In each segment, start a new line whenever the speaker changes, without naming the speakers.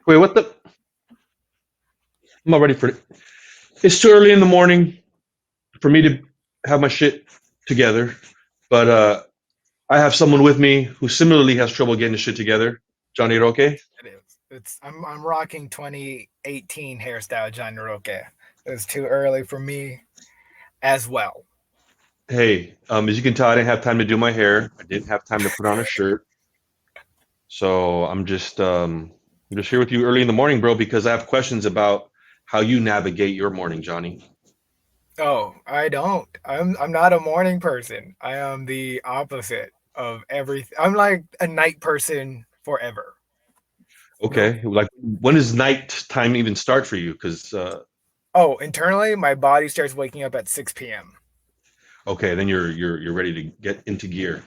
Wait, what the? I'm not ready for it. It's too early in the morning for me to have my shit together, but I have someone with me who similarly has trouble getting the shit together. Jonnny Roque.
It is. I'm rocking 2018 hairstyle Jonnny Roque. It's too early for me as well.
Hey, as you can tell, I didn't have time to do my hair. I didn't have time to put on a shirt, so I'm just here with you early in the morning, bro, because I have questions about how you navigate your morning, Johnny.
Oh, I don't. I'm not a morning person. I am the opposite of everything. I'm like a night person forever. No.
Okay, like when does night time even start for you? Because
Oh, internally, my body starts waking up at 6 p.m.
okay, then you're ready to get into gear.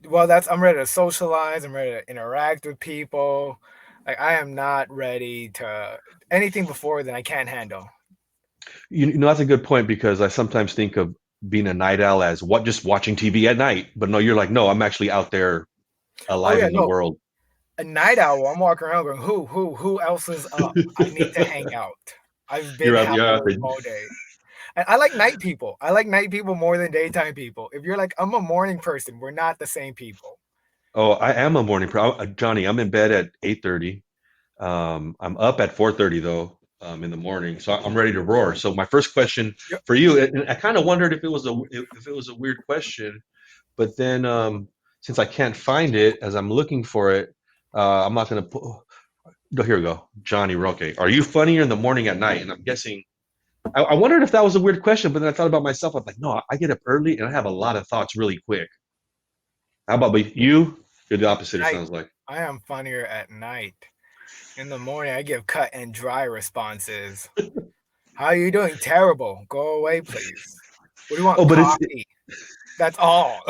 Well, I'm ready to socialize. I'm ready to interact with people. Like I am not ready to anything before then I can't handle.
You know that's a good point because I sometimes think of being a night owl as what just watching TV at night, but no, you're like, no, I'm actually out there
Oh
alive
yeah,
in the
no,
world.
a night owl. I'm walking around going, who else is up? I need to hang out. I've been
You're out
happily
there.
all day. And I like night people. I like night people more than daytime people. If you're like, I'm a morning person, we're not the same people.
Oh, I am a morning pro. Johnny, I'm in bed at 8:30. I'm up at 4:30 though, in the morning, so I'm ready to roar. So my first question
Yep.
for you, and I kind of wondered if it was a weird question, but then since I can't find it as I'm looking for it, I'm not gonna put. No, here we go, Johnny Roque. Are you funnier in the morning at night? And I'm guessing. I wondered if that was a weird question, but then I thought about myself. I'm like, no, I get up early and I have a lot of thoughts really quick. How about you? You're the opposite. It
Night.
sounds like.
I am funnier at night. In the morning, I give cut and dry responses. How are you doing? Terrible. Go away, please. What do you
Oh,
want?
but it's
Coffee. That's all.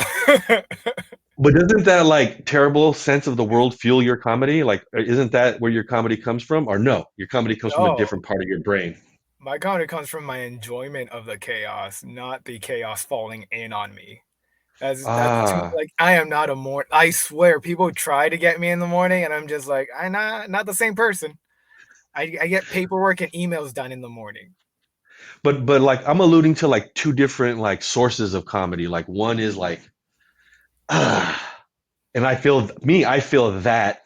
but doesn't that like terrible sense of the world fuel your comedy? Like, isn't that where your comedy comes from? Or no, your comedy comes from a
No,
different part of your brain.
my comedy comes from my enjoyment of the chaos, not the chaos falling in on me. That's too
Ah,
like I am not a I swear people try to get me in the morning and I'm just like I'm not the same person. I get paperwork and emails done in the morning.
but like I'm alluding to like two different like sources of comedy. Like one is like ah, and I feel that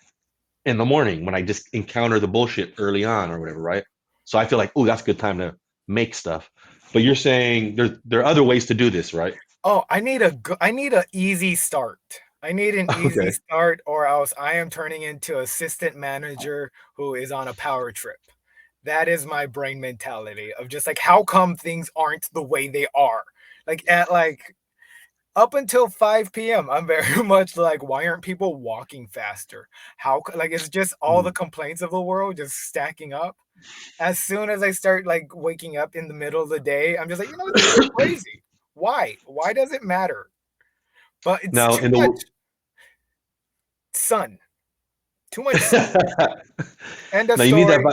in the morning when I just encounter the bullshit early on or whatever, right? So I feel like, oh, that's a good time to make stuff. But you're saying there are other ways to do this, right?
Oh, I need a easy start. I need an easy
Okay.
start or else I am turning into assistant manager who is on a power trip. That is my brain mentality of just like how come things aren't the way they are. Like at like up until 5 p.m., I'm very much like, why aren't people walking faster? Like it's just all the
Hmm.
complaints of the world just stacking up. As soon as I start like waking up in the middle of the day, I'm just like, this is crazy. Why? Why does it matter? But it's
Now,
too
in
much
the
sun. Too much sun. End of
now you need that
story.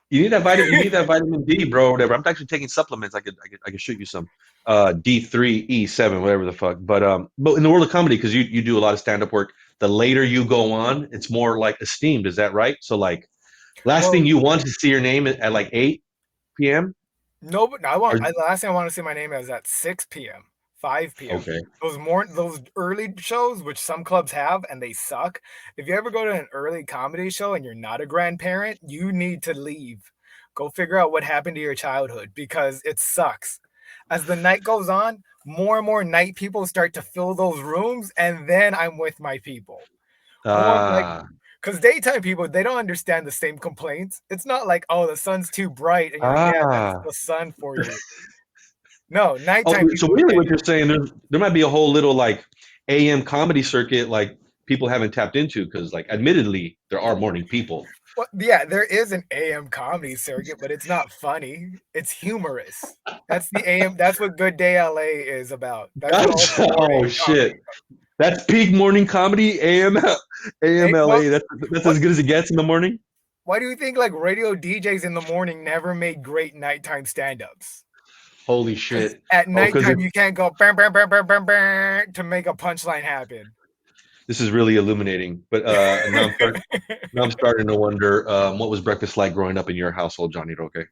you need that vitamin D, bro, or whatever. I'm actually taking supplements. I could shoot you some D3, E7, whatever the fuck. But in the world of comedy, because you do a lot of stand up work, the later you go on, it's more like esteemed. Is that right? So like last thing
Well,
you want to see your name at like 8 p.m.
no, but
Or
the last thing I want to see my name is at 6 p.m., 5 p.m.
okay.
Those early shows, which some clubs have, and they suck. If you ever go to an early comedy show and you're not a grandparent, you need to leave. Go figure out what happened to your childhood because it sucks. As the night goes on, more and more night people start to fill those rooms, and then I'm with my people. More like
Ah,
because daytime people they don't understand the same complaints. It's not like oh the sun's too bright and you're like yeah that's
ah.
the sun for you. No,
Oh,
nighttime
so
people
really,
get
what
it.
you're saying there might be a whole little like AM comedy circuit like people haven't tapped into because like admittedly there are morning people.
Well, yeah, there is an AM comedy circuit, but it's not funny. It's humorous. That's the AM. That's what Good Day LA is about. That's what all the
Gotcha.
morning
Oh shit.
comedy.
That's peak morning comedy.
Well,
AMLA. That's
what?
as good as it gets in the morning.
Why do you think like radio DJs in the morning never made great nighttime stand-ups?
Holy
Because
shit.
at
Oh, because
nighttime you can't go bam bam bam bam bam bam to make a punchline happen.
This is really illuminating. But now I'm starting to wonder what was breakfast like growing up in your household, Johnny Roque.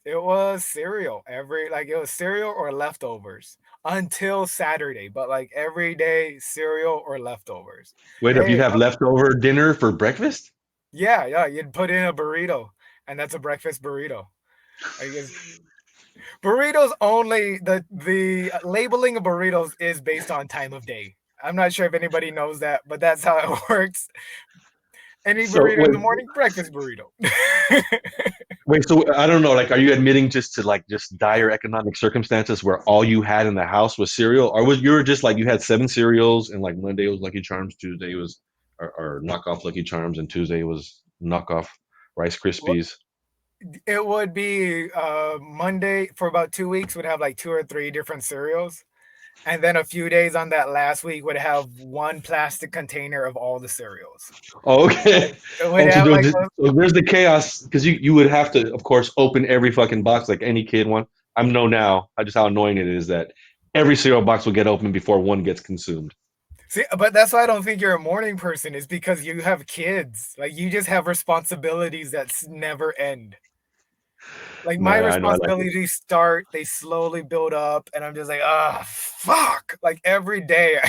It was cereal it was cereal or leftovers until Saturday, but like every day cereal or leftovers.
Wait up, you
Hey,
have leftover dinner for breakfast?
yeah, yeah, you'd put in a burrito, and that's a breakfast burrito. I guess burritos only the labeling of burritos is based on time of day. I'm not sure if anybody knows that, but that's how it works. Any
So
burrito in
wait,
the morning, breakfast burrito.
wait. So I don't know. Like, are you admitting just to like just dire economic circumstances where all you had in the house was cereal, or was you were just like you had seven cereals and like Monday was Lucky Charms, Tuesday was or knockoff Lucky Charms, and Tuesday was knockoff Rice Krispies.
It would be Monday for about 2 weeks would have like two or three different cereals, and then a few days on that last week would have one plastic container of all the cereals.
Oh, okay.
It would
Oh, so,
have like
so there's the chaos because you would have to, of course, open every fucking box like any kid one. I'm know now just how annoying it is that every cereal box will get opened before one gets consumed.
see, but that's why I don't think you're a morning person is because you have kids. Like you just have responsibilities that never end. Like
No,
my
I know. I like it.
responsibilities start, they slowly build up, and I'm just like, ah, fuck. Like every day.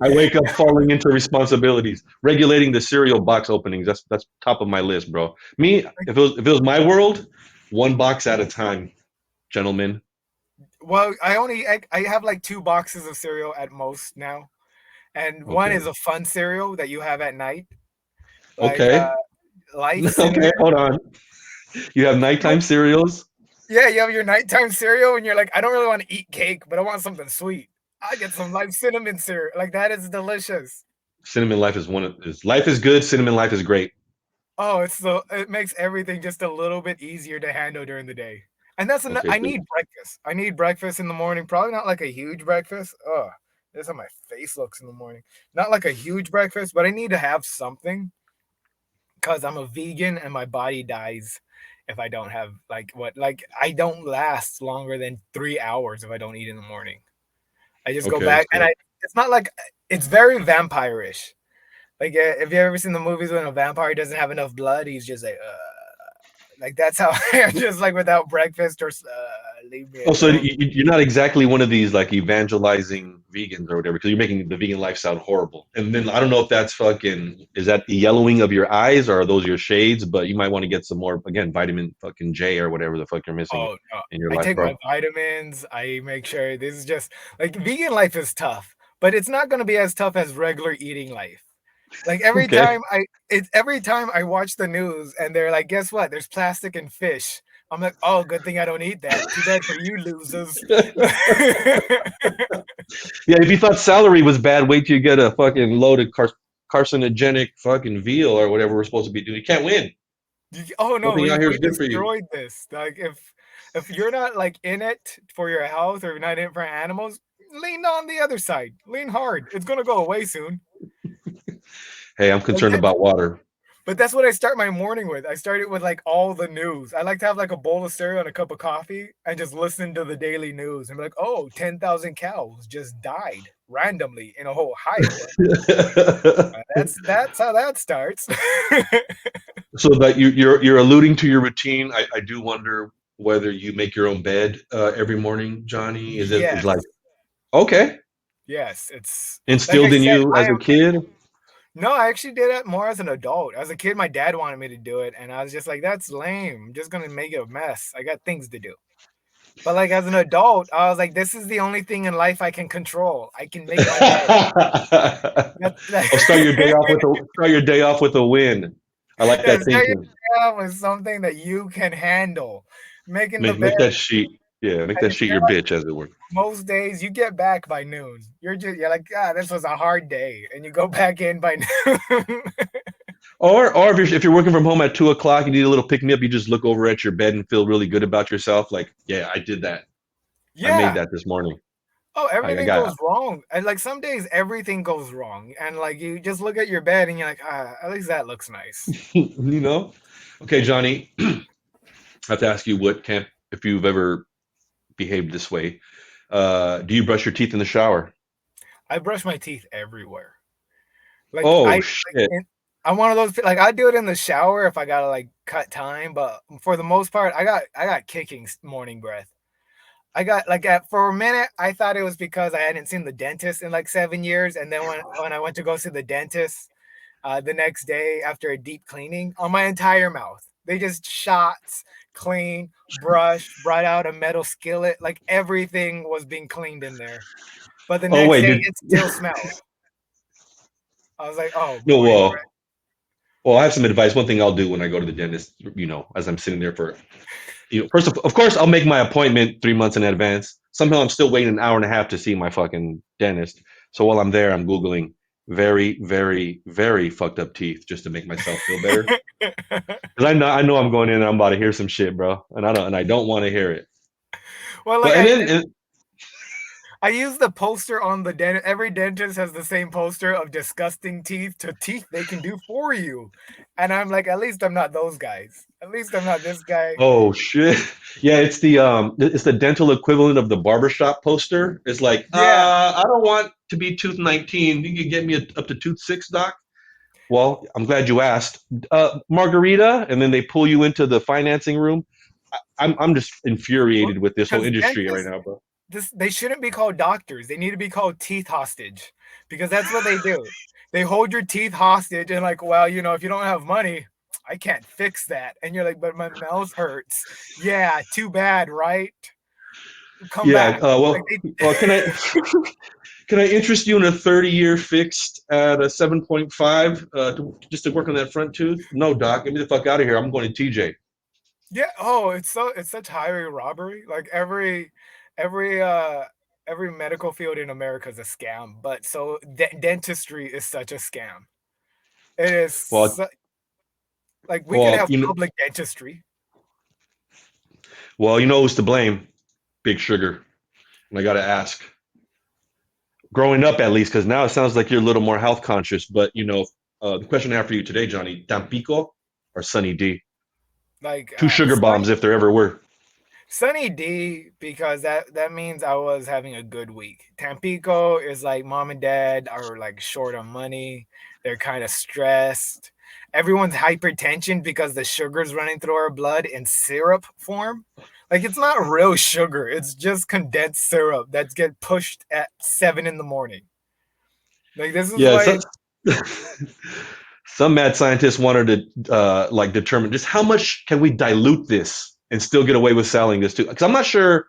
I wake up falling into responsibilities, regulating the cereal box openings. That's top of my list, bro. Me, if it was my world, one box at a time, gentlemen.
Well, I have like two boxes of cereal at most now, and one is
Okay.
a fun cereal that you have at night, like
Okay.
Life
Okay.
Cinnamon.
Hold on. You have nighttime cereals.
Yeah, you have your nighttime cereal, and you're like, I don't really want to eat cake, but I want something sweet. I get some Life Cinnamon cereal. Like that is delicious.
Cinnamon Life is one of is life is good. Cinnamon Life is great.
Oh, it makes everything just a little bit easier to handle during the day. And
Okay.
I
So
need breakfast. I need breakfast in the morning. Probably not like a huge breakfast. Oh, this is how my face looks in the morning. Not like a huge breakfast, but I need to have something because I'm a vegan and my body dies if I don't have like I don't last longer than 3 hours if I don't eat in the morning. I just go
okay.
back and
So
it's not like it's very vampire-ish. Like if you ever seen the movies when a vampire doesn't have enough blood, he's just like that's how I'm just like without breakfast or leave me
oh, so
alone.
you're not exactly one of these like evangelizing vegans or whatever, because you're making the vegan life sound horrible. And then I don't know if that's fucking is that the yellowing of your eyes or are those your shades? But you might want to get some more again vitamin fucking J or whatever the fuck you're missing
Oh no,
in your
I
life,
take my
bro.
vitamins. I make sure this is just like vegan life is tough, but it's not going to be as tough as regular eating life. Like
Okay.
every time I watch the news and they're like, guess what? There's plastic in fish. I'm like, oh, good thing I don't eat that. Too bad for you losers.
Yeah, if you thought celery was bad, wait till you get a fucking loaded carcinogenic fucking veal or whatever we're supposed to be doing. You can't win.
Oh no,
Nothing out here
we
is good for you.
destroyed this. Like if you're not like in it for your health or you're not in it for animals, lean on the other side. Lean hard. It's gonna go away soon.
Hey, I'm
Like
concerned about water.
but that's what I start my morning with. I start it with like all the news. I like to have like a bowl of cereal and a cup of coffee and just listen to the daily news and be like, oh, 10,000 cows just died randomly in Ohio. That's how that starts.
So that you're alluding to your routine. I do wonder whether you make your own bed every morning, Johnny. Is it is
Yes.
like okay
Yes. It's like I
instilled in
said,
you as a kid?
no, I actually did it more as an adult. As a kid, my dad wanted me to do it, and I was just like, "That's lame. I'm just gonna make it a mess. I got things to do." But like as an adult, I was like, "This is the only thing in life I can control. I can make my bed."
I'll start your day off with a win. I like
Yeah,
that
start your
thinking.
day off with something that you can handle. Making the bed,
Make that sheet. Yeah, make that
and
sheet your bitch, as it were.
most days you get back by noon. You're like, ah, this was a hard day, and you go back in by noon.
Or if you're working from home at 2 o'clock, you need a little pick me up. You just look over at your bed and feel really good about yourself. Like, yeah, I did that. I made
Yeah.
that this morning.
Oh,
I
everything
got
goes wrong. And like some days everything goes wrong. And like you just look at your bed and you're like, ah, at least that looks nice.
you know. Okay, Johnny, I have to ask you what camp if you've ever behaved this way. Do you brush your teeth in the shower?
I brush my teeth everywhere. Like
Oh
I
shit.
I'm one of those like I do it in the shower if I gotta like cut time, but for the most part, I got kicking morning breath. I got like for a minute I thought it was because I hadn't seen the dentist in like 7 years, and then when I went to go see the dentist the next day after a deep cleaning on my entire mouth, they just shots, clean, brushed, brought out a metal skillet, like everything was being cleaned in there. But the
Oh
next
wait,
day
did
it still smelled. I was like, oh
no?
morning
Well, I have some advice. One thing I'll do when I go to the dentist, as I'm sitting there for, first of course, I'll make my appointment 3 months in advance. Somehow I'm still waiting an hour and a half to see my fucking dentist. So while I'm there, I'm Googling very, very, very fucked up teeth just to make myself feel better.
breath.
Because I know I'm going in and I'm about to hear some shit, bro. And I don't want to hear it.
Well, like
But and then and,
I use the poster on the dentist. Every dentist has the same poster of disgusting teeth to teeth they can do for you. And I'm like, at least I'm not those guys. At least I'm not this guy.
oh shit. Yeah, it's the dental equivalent of the barbershop poster. It's like,
Yeah.
I don't want to be tooth 19. You can get me up to tooth 6, doc. Well, I'm glad you asked. Margarita, and then they pull you into the financing room. I'm just
Well,
infuriated with this whole
because
industry right
dentists,
now, bro.
they shouldn't be called doctors. They need to be called teeth hostage because that's what they do. They hold your teeth hostage and like, well, if you don't have money, I can't fix that. And you're like, but my mouth hurts. Yeah, too bad, right? Come
Yeah.
back. Like
Well, can I interest you in a 30-year fixed at a 7.5 just to work on that front tooth? No, doc. Get me the fuck out of here. I'm going to TJ.
yeah. Oh, it's such highway robbery. Like every uh every medical field in America is a scam. But so dentistry is such a scam. It is
Well,
like we could
well,
have public dentistry.
who's to blame? Big Sugar. And I got to ask, growing up at least, because now it sounds like you're a little more health conscious. But the question I have for you today, Jonny, Tampico or Sunny D?
Like
Two sugar bombs if there ever were.
Sunny D, because that means I was having a good week. Tampico is like mom and dad are like short on money. They're kind of stressed. Everyone's hypertension because the sugar's running through our blood in syrup form. Like it's not real sugar. It's just condensed syrup that's get pushed at 7 in the morning. Like this is
Yeah,
why
some mad scientists wanted to like determine just how much can we dilute this and still get away with selling this too. Because I'm not sure.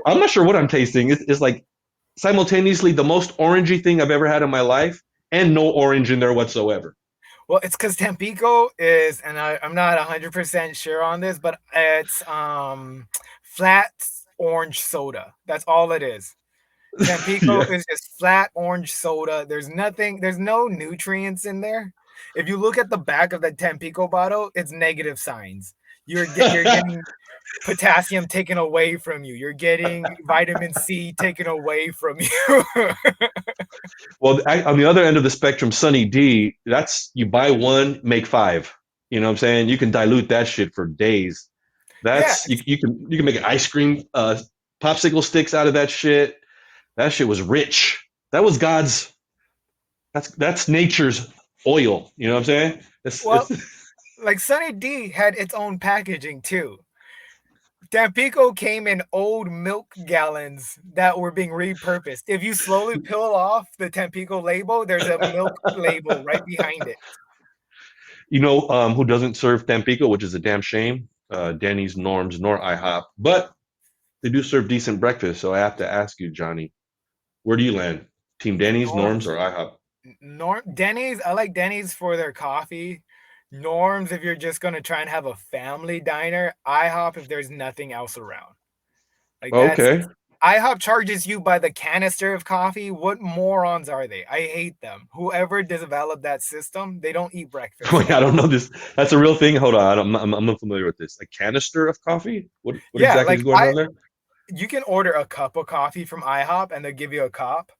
I'm not sure what I'm tasting. It's like simultaneously the most orangey thing I've ever had in my life, and no orange in there whatsoever.
well, it's because Tampico is, and I'm not 100% sure on this, but it's flat orange soda. That's all it is. Tampico
Yeah,
is just flat orange soda. There's no nutrients in there. If you look at the back of the Tampico bottle, it's negative signs. You're getting potassium taken away from you. You're getting vitamin C taken away from you.
well, on the other end of the spectrum, Sunny D, that's you buy one, make five. You know what I'm saying? You can dilute that shit for days.
Yeah,
That's you can make an ice cream popsicle sticks out of that shit. That shit was rich. That was God's. That's nature's oil. You know what I'm saying?
well,
It's
like Sunny D had its own packaging too. Tampico came in old milk gallons that were being repurposed. If you slowly peel off the Tampico label, there's a milk label right behind it.
who doesn't serve Tampico, which is a damn shame. Dennys Norms nor IHOP, but they do serve decent breakfast. So I have to ask you, Jonny, where do you land? Team Dennys, Norms,
Norms,
or IHOP?
Denny's. I like Denny's for their coffee. Norms, if you're just gonna try and have a family diner. IHOP, if there's nothing else around. Like that's
Okay.
IHOP charges you by the canister of coffee. What morons are they? I hate them. Whoever developed that system, they don't eat breakfast.
Wait, I don't know this. That's a real thing. Hold on, I'm unfamiliar with this. A canister of coffee? What
Yeah,
exactly
like
is going on there?
you can order a cup of coffee from IHOP and they'll give you a cup.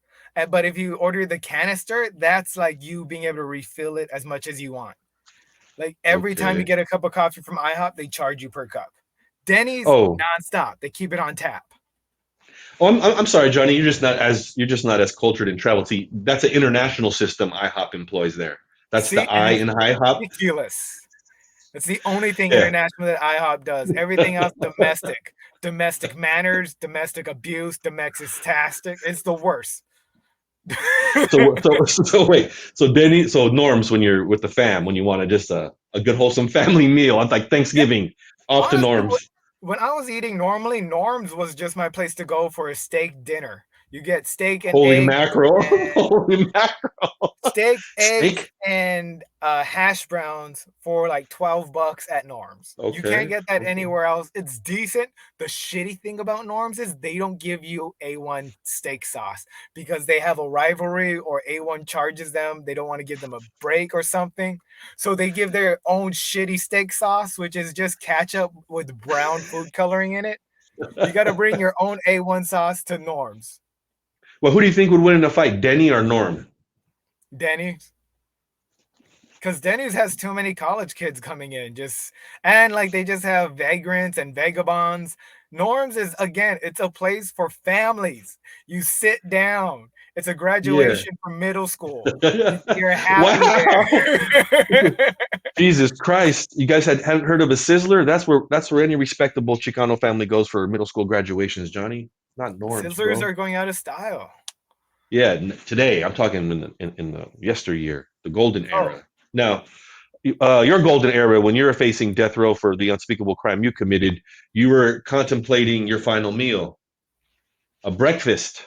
But if you order the canister, that's like you being able to refill it as much as you want. Like every time you
Okay.
get a cup of coffee from IHOP, they charge you per cup. Denny's
Oh,
nonstop. They keep it on tap.
Oh, I'm sorry, Johnny. You're just not as cultured in travel. See, that's an international system IHOP employs there. That's
See,
the
and
I
it's
in IHOP.
ridiculous. That's the only thing
Yeah.
international that IHOP does. Everything else domestic. Domestic manners, domestic abuse, domestic tastic. It's the worst.
So wait. So Denny, so Norms, when you're with the fam, when you want to just a good wholesome family meal on like
Yeah,
Thanksgiving, off to
honestly,
Norms.
when I was eating normally, Norm's was just my place to go for a steak dinner. You get steak and
Holy
eggs
mackerel!
and
Holy mackerel!
steak, eggs,
Steak.
and hash browns for like $12 at Norm's. You can't
Okay.
get that
Okay.
anywhere else. It's decent. The shitty thing about Norm's is they don't give you A1 steak sauce because they have a rivalry or A1 charges them. They don't want to give them a break or something. So they give their own shitty steak sauce, which is just ketchup with brown food coloring in it. You got to bring your own A1 sauce to Norm's.
Well, who do you think would win in a fight, Denny or Norm?
Denny's. Because Denny's has too many college kids coming in, just and like they just have vagrants and vagabonds. Norms is again, it's a place for families. You sit down. It's a
Yeah.
graduation from middle school. You're happy
Wow.
there.
Jesus Christ! You guys hadn't heard of a Sizzler? That's where any respectable Chicano family goes for middle school graduations, Johnny. Not Norms,
Sizzlers
bro.
are going out of style.
Yeah, today I'm talking in the yesteryear, the golden
Oh,
era. Now, your golden era, when you were facing death row for the unspeakable crime you committed, you were contemplating your final meal, a breakfast.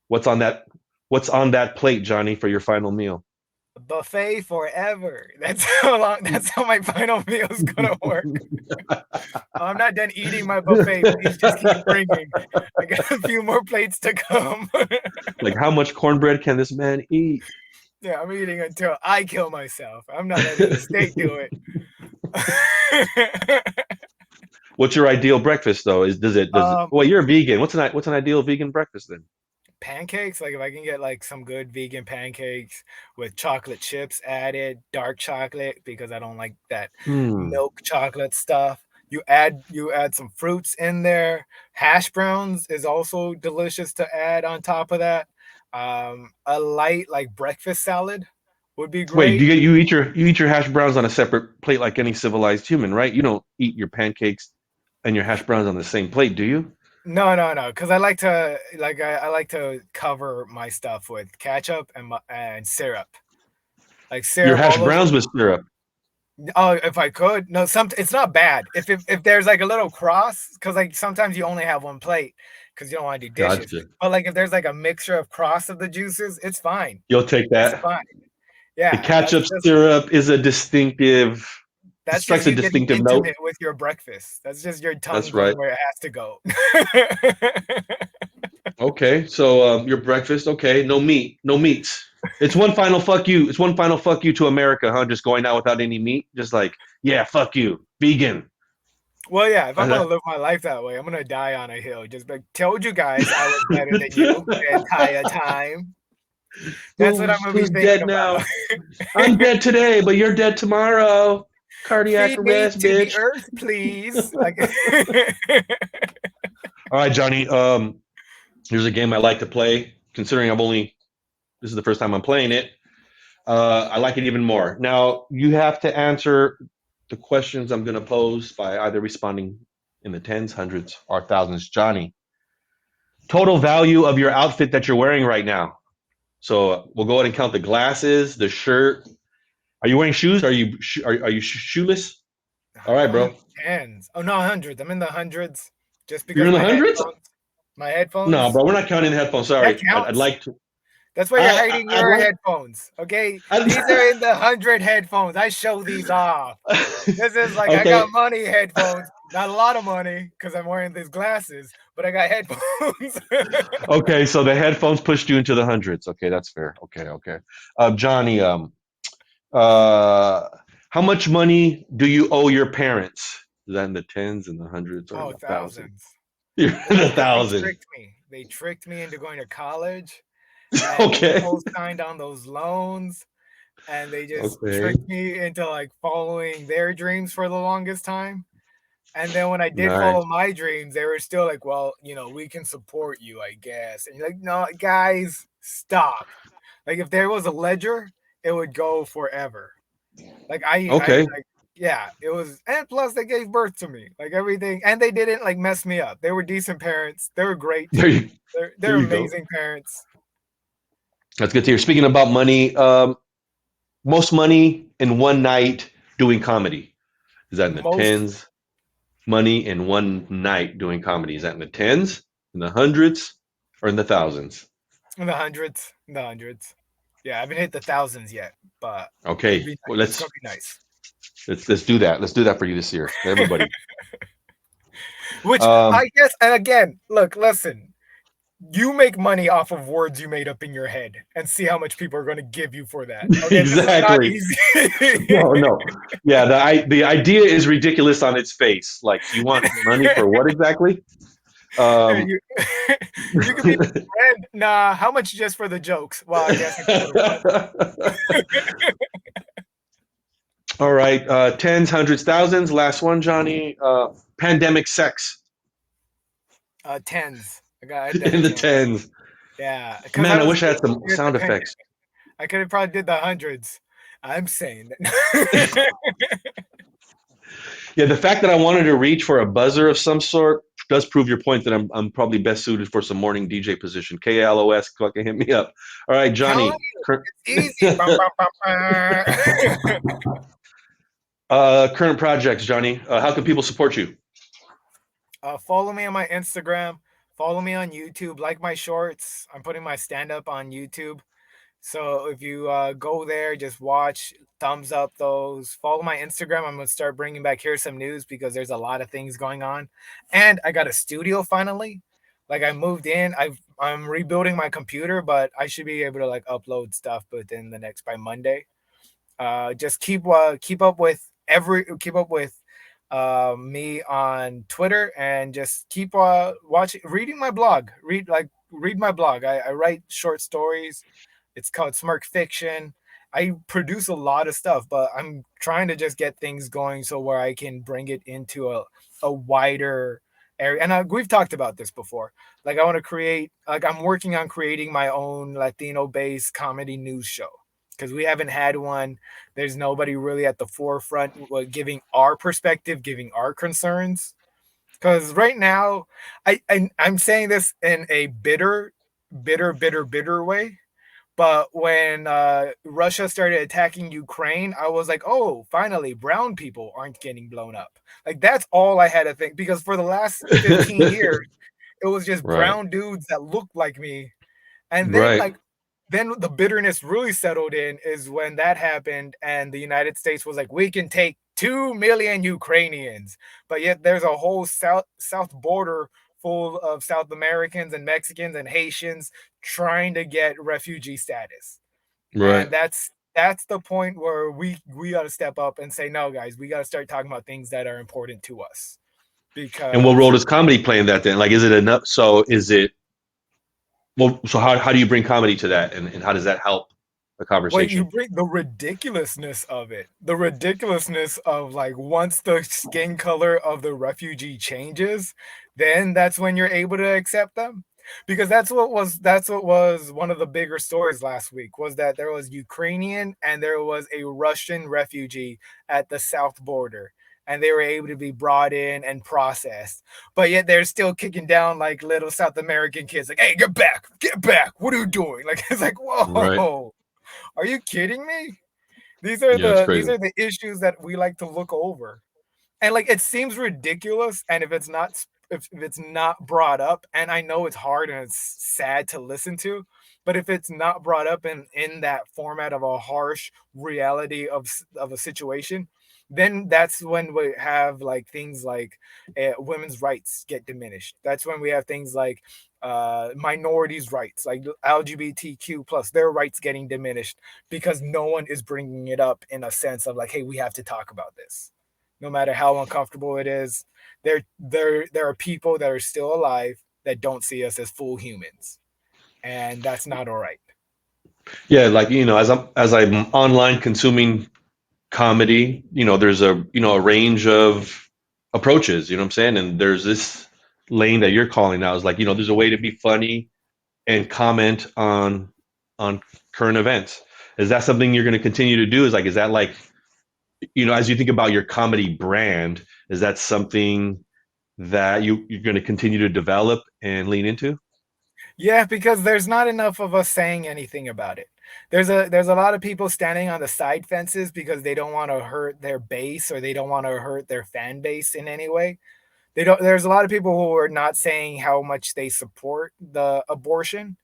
What's on that? What's on that plate, Johnny, for your final meal?
buffet forever. That's how long. That's how my final meal is gonna work. I'm not done eating my buffet. Please just keep bringing. I got a few more plates to come.
Like, how much cornbread can this man eat?
Yeah, I'm eating until I kill myself. I'm not letting the steak do it.
What's your ideal breakfast though? Does it?
um,
Well, you're a vegan. What's an ideal vegan breakfast then?
Pancakes. Like if I can get like some good vegan pancakes with chocolate chips added, dark chocolate because I don't like that
Hmm.
milk chocolate stuff. You add some fruits in there. Hash browns is also delicious to add on top of that. A light like breakfast salad would be
Wait,
great.
you eat your hash browns on a separate plate like any civilized human, right? You don't eat your pancakes and your hash browns on the same plate, do you?
No, no, no, because I like to I like to cover my stuff with ketchup and syrup, like
Your
syrup.
hash
All those.
browns with syrup.
Oh, if I could, no, it's not bad. If there's like a little cross, because like sometimes you only have one plate because you don't want to do dishes.
Gotcha.
But like if there's like a mixture of cross of the juices, it's fine.
You'll take
It's
that.
fine.
The
Yeah,
ketchup syrup is a distinctive. It
that's just
strikes a
you getting
distinctive note.
intimate with your breakfast. That's just your tongue
That's right.
going where it has to go.
Okay, so your breakfast. Okay, no meat, no meats. It's one final fuck you. It's one final fuck you to America, huh? Just going out without any meat. Just like, yeah, fuck you, vegan.
Well, yeah, if I'm gonna
That-
live my life that way, I'm gonna die on a hill. Just like told you guys I was better than you the entire time. That's what I'm gonna be
who's
thinking
dead
about.
now? I'm dead today, but you're dead tomorrow. Cardiac
Feed me
arrest,
to the
bitch.
earth, please. Like
All right, Johnny. Here's a game I like to play. Considering this is the first time I'm playing it. I like it even more. Now you have to answer the questions I'm going to pose by either responding in the tens, hundreds, or thousands. Johnny, total value of your outfit that you're wearing right now. So we'll go ahead and count the glasses, the shirt. Are you wearing shoes? Are you shoeless? All right,
I'm in
bro.
the tens. Oh no, hundreds. I'm in the hundreds. Just
You're
because
in the hundreds?
my
No,
headphones,
bro. We're not counting the headphones.
that
Sorry. I'd
counts.
like to.
That's why you're hiding
I'd
your
like.
headphones. Okay, these
I'd,
are in the 100 headphones. I show these off. This is like I got
okay.
money headphones. Not a lot of money because I'm wearing these glasses, but I got headphones.
Okay. So the headphones pushed you into the hundreds. Okay, that's fair. Okay. Okay. Johnny. Uh, how much money do you owe your parents? Is that in the tens and the hundreds or in
Oh,
the thousand?
thousands.
You're in
That's
the
because they
thousand.
tricked me. They tricked me into going to college, and they
Okay.
co-signed on those loans, and they just
Okay.
tricked me into like following their dreams for the longest time. And then when I did
Nice.
follow my dreams, they were still like, well, we can support you, I guess. And you're like, no, guys, stop. Like if there was a ledger, it would go forever. Like I
Okay.
like yeah, it was, and plus they gave birth to me, like everything, and they didn't like mess me up. They were decent parents. They were great.
There you
They're
there you go.
amazing parents.
That's good to hear. Speaking about money, most money in one night doing comedy. Is that in the
Most
tens? Money in one night doing comedy. Is that in the tens, in the hundreds, or in the thousands?
in the hundreds, in the hundreds. Yeah, I haven't hit the thousands yet, but it'd
Okay.
be
Well,
it's gonna be nice.
let's do that. Let's do that for you this year, everybody.
Which
Um,
I guess, and again, look, listen, you make money off of words you made up in your head and see how much people are going to give you for that. Okay, this is not
exactly.
easy.
No, no. Yeah, the idea is ridiculous on its face. Like, you want money for what exactly? Um,
you, you could be my friend. Nah, how much just for the jokes? Well, I guess I could go to one.
all right, tens, hundreds, thousands. Last one, Johnny. Pandemic sex
Tens. I had to
in
hit
the
tens.
tens.
Yeah, because
Man,
I
I
was
wish I had
busy
some
during the
sound
pandemic.
effects.
I could have probably did the hundreds. I'm saying that.
Yeah, the fact that I wanted to reach for a buzzer of some sort does prove your point that I'm probably best suited for some morning DJ position. KLOS, fucking hit me up. All right,
Telling
Johnny.
you, it's easy. Bum, bum, bum, bum.
Current projects, Johnny. How can people support you?
Follow me on my Instagram. Follow me on YouTube. Like my shorts. I'm putting my stand up on YouTube. So if you go there, just watch, thumbs up those. Follow my Instagram. I'm gonna start bringing back Here's Some News because there's a lot of things going on, and I got a studio finally. Like I moved in. I'm rebuilding my computer, but I should be able to like upload stuff within the next by Monday. Just keep up with me on Twitter, and just keep watching, reading my blog. Read my blog. I write short stories. It's called Smirk Fiction. I produce a lot of stuff, but I'm trying to just get things going so where I can bring it into a wider area. And we've talked about this before. Like I want to create, like I'm working on creating my own Latino-based comedy news show because we haven't had one. There's nobody really at the forefront giving our perspective, giving our concerns. Because right now, I'm saying this in a bitter way, but when Russia started attacking Ukraine, I was like, oh, finally, brown people aren't getting blown up. Like, that's all I had to think. Because for the last 15 years, it was just
Right,
brown dudes that looked like me. And then,
right,
like, then the bitterness really settled in is when that happened, and the United States was like, we can take 2 million Ukrainians. But yet there's a whole south border full of South Americans and Mexicans and Haitians trying to get refugee status.
right.
And that's the point where we got to step up and say, no, guys, we got to start talking about things that are important to us.
And what role
Because
does comedy play in that then? Like, is it enough? So is it, well, so how do you bring comedy to that? And how does that help the
well, you
conversation?
bring the ridiculousness of it, the ridiculousness of like once the skin color of the refugee changes, then that's when you're able to accept them. Because that's what was one of the bigger stories last week was that there was Ukrainian and there was a Russian refugee at the south border, and they were able to be brought in and processed, but yet they're still kicking down like little South American kids like, hey, get back, what are you doing? Like it's like,
Right.
whoa, are you kidding me?
Yeah, it's
These
crazy.
are the issues that we like to look over. And like it seems ridiculous, and if it's not brought up, and I know it's hard and it's sad to listen to, but if it's not brought up in that format of a harsh reality of a situation, then that's when we have like things like women's rights get diminished. That's when we have things like minorities rights, like LGBTQ plus their rights getting diminished because no one is bringing it up in a sense of like, hey, we have to talk about this no matter how uncomfortable it is. There are people that are still alive that don't see us as full humans, and that's not all right.
Yeah, like, as I'm online consuming comedy, there's a range of approaches. You know what I'm saying? And there's this lane that you're calling now is like, there's a way to be funny and comment on current events. Is that something you're going to continue to do? Is that like, as you think about your comedy brand, is that something that you're going to continue to develop and lean into?
Yeah, because there's not enough of us saying anything about it. There's a lot of people standing on the side fences because they don't want to hurt their base or they don't want to hurt their fan base in any way. They don't There's a lot of people who are not saying how much they support the abortion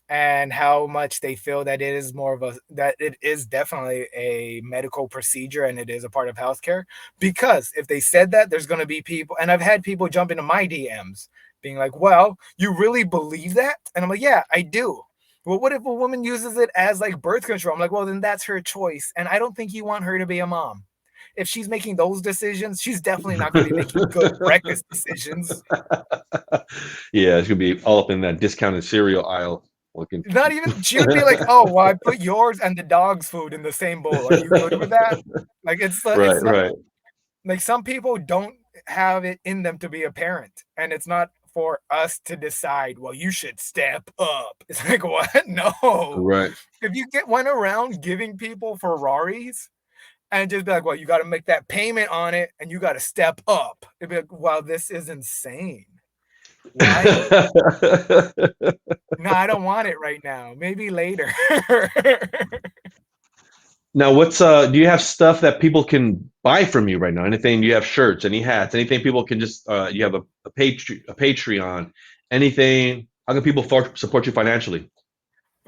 and how much they feel that it is definitely a medical procedure and it is a part of healthcare. Because if they said that, there's going to be people, and I've had people jump into my DMs being like, "Well, you really believe that?" And I'm like, "Yeah, I do." Well, what if a woman uses it as like birth control? I'm like, "Well, then that's her choice, and I don't think you want her to be a mom. If she's making those decisions, she's definitely not going to be making good breakfast decisions."
Yeah, it's gonna be all up in that discounted cereal aisle looking.
Not even, she would be like, "Oh, well, I put yours and the dog's food in the same bowl. Are you good with that?" Like
Right,
it's not
right.
like some people don't have it in them to be a parent, and it's not for us to decide, "Well, you should step up." It's like, what? No.
Right.
If you get went around giving people Ferraris and just be like, "Well, you got to make that payment on it and you got to step up." It'd be like, "Wow, this is insane. Why?" No, I don't want it right now. Maybe later.
Now, do you have stuff that people can buy from you right now? Anything, you have shirts, any hats, anything people can just you have a Patreon, anything, how can people support you financially?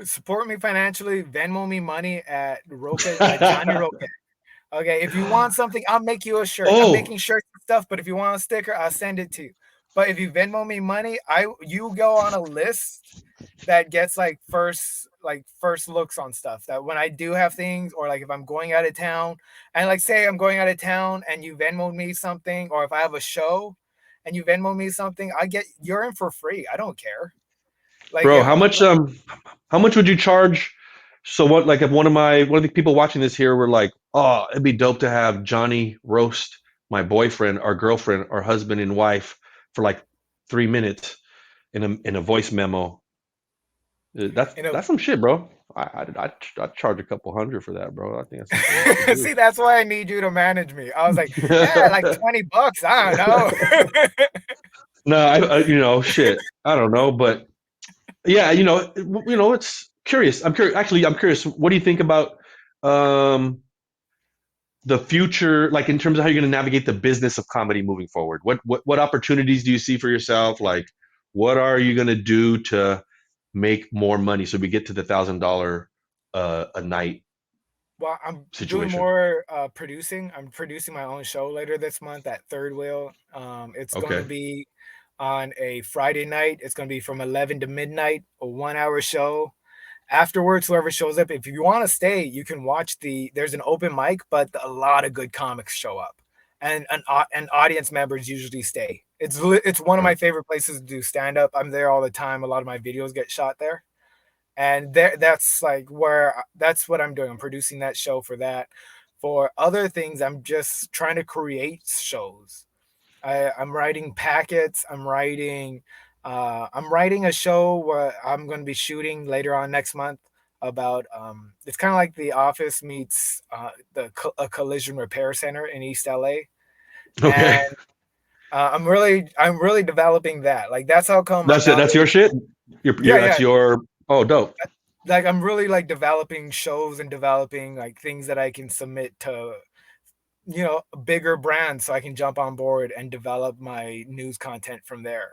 Support me financially. Venmo me money at Roque at Jonnny Roque. Okay, if you want something, I'll make you a shirt. I'm
Oh,
making shirts and stuff, but if you want a sticker, I'll send it to you. But if you Venmo me money, you go on a list that gets like first looks on stuff. That when I do have things, or like if I'm going out of town, and like say I'm going out of town and you Venmo me something, or if I have a show and you Venmo me something, you're in for free. I don't care. Like
bro,
if
how much would you charge? So what, like if one of the people watching this here were like, oh, it'd be dope to have Johnny roast my boyfriend or girlfriend or husband and wife for like 3 minutes in a voice memo. That's
you know,
that's some shit, bro. I'd charge a couple hundred for that, bro. I think that's something you should do.
see, that's why I need you to manage me. I was like, yeah, like $20. I don't know.
No, shit. I don't know, but yeah, it's curious. I'm curious. Actually, I'm curious. What do you think about um, the future, like in terms of how you're going to navigate the business of comedy moving forward? What opportunities do you see for yourself? Like, what are you going to do to make more money so we get to the $1,000 a night
Well, I'm doing
situation?
more producing. I'm producing my own show later this month at Third Wheel. It's going to
Okay.
be on a Friday night. It's going to be from 11 to midnight, a 1 hour show. Afterwards, whoever shows up, if you want to stay, you can watch there's an open mic, but a lot of good comics show up, and audience members usually stay. It's one of
Right.
my favorite places to do stand up. I'm there all the time. A lot of my videos get shot there, and that's what I'm doing. I'm producing that show for that. For other things, I'm just trying to create shows. I'm writing packets. I'm writing a show where I'm going to be shooting later on next month about it's kind of like The Office meets a collision repair center in East LA, and
Okay.
I'm really developing that. Like that's how come I'm
That's it.
not
That's your
really.
shit.
Yeah,
That's
yeah.
your. Oh, dope.
Like I'm really like developing shows and developing like things that I can submit to bigger brands so I can jump on board and develop my news content from there.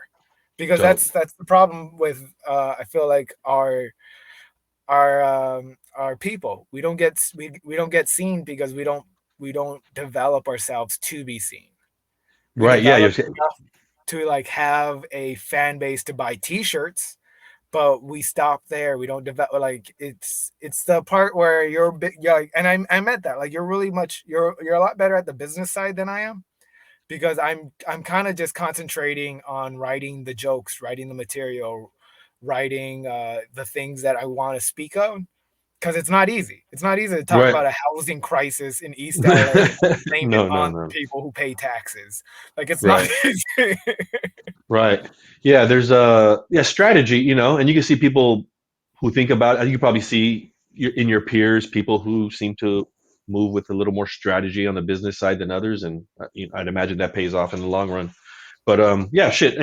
Because
Dope.
that's the problem with I feel like our people. We don't get seen because we don't develop ourselves to be seen. We
Right. Yeah.
develop enough to like have a fan base to buy t-shirts, but we stop there. We don't develop. Like it's the part where you're big. Yeah, like, and I meant that. Like you're a lot better at the business side than I am, because I'm kind of just concentrating on writing the jokes, writing the material, writing the things that I want to speak of, because it's not easy. It's not easy to talk
Right.
about a housing crisis in East LA and blame it
No, no,
on
no.
people who pay taxes. Like it's not
Right.
easy.
Right. Yeah, there's a yeah strategy, and you can see people who think about it. You probably see in your peers people who seem to move with a little more strategy on the business side than others, and I'd imagine that pays off in the long run. But yeah, shit,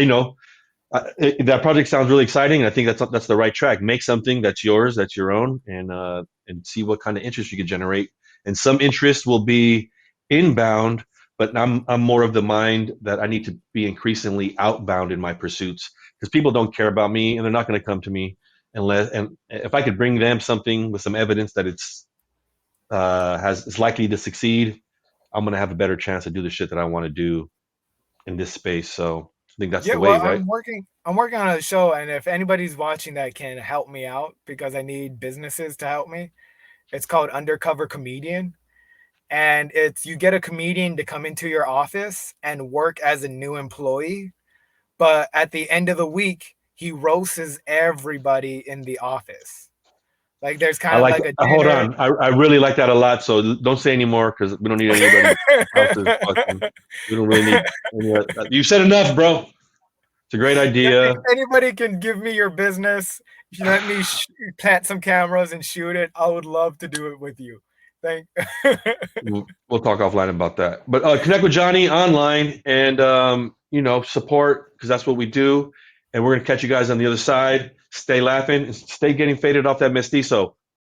that project sounds really exciting. And I think that's the right track. Make something that's yours, that's your own, and see what kind of interest you can generate. And some interest will be inbound, but I'm more of the mind that I need to be increasingly outbound in my pursuits because people don't care about me and they're not going to come to me unless and if I could bring them something with some evidence that is likely to succeed, I'm going to have a better chance to do the shit that I want to do in this space. So I think that's
Yeah,
the way,
well,
right?
I'm working on a show, and if anybody's watching that can help me out because I need businesses to help me, it's called Undercover Comedian. And it's you get a comedian to come into your office and work as a new employee, but at the end of the week, he roasts everybody in the office. Like there's
I
kind of
like.
like a
Hold
dinner.
on. I really like that a lot. So don't say anymore because we don't need anybody else's fucking. We don't really need. You said enough, bro. It's a great
Yeah, if
idea.
anybody can give me your business, you let me plant some cameras and shoot it. I would love to do it with you. Thank.
We'll talk offline about that. But connect with Jonny online and support because that's what we do. And we're gonna catch you guys on the other side. Stay laughing. Stay getting faded off that mestizo.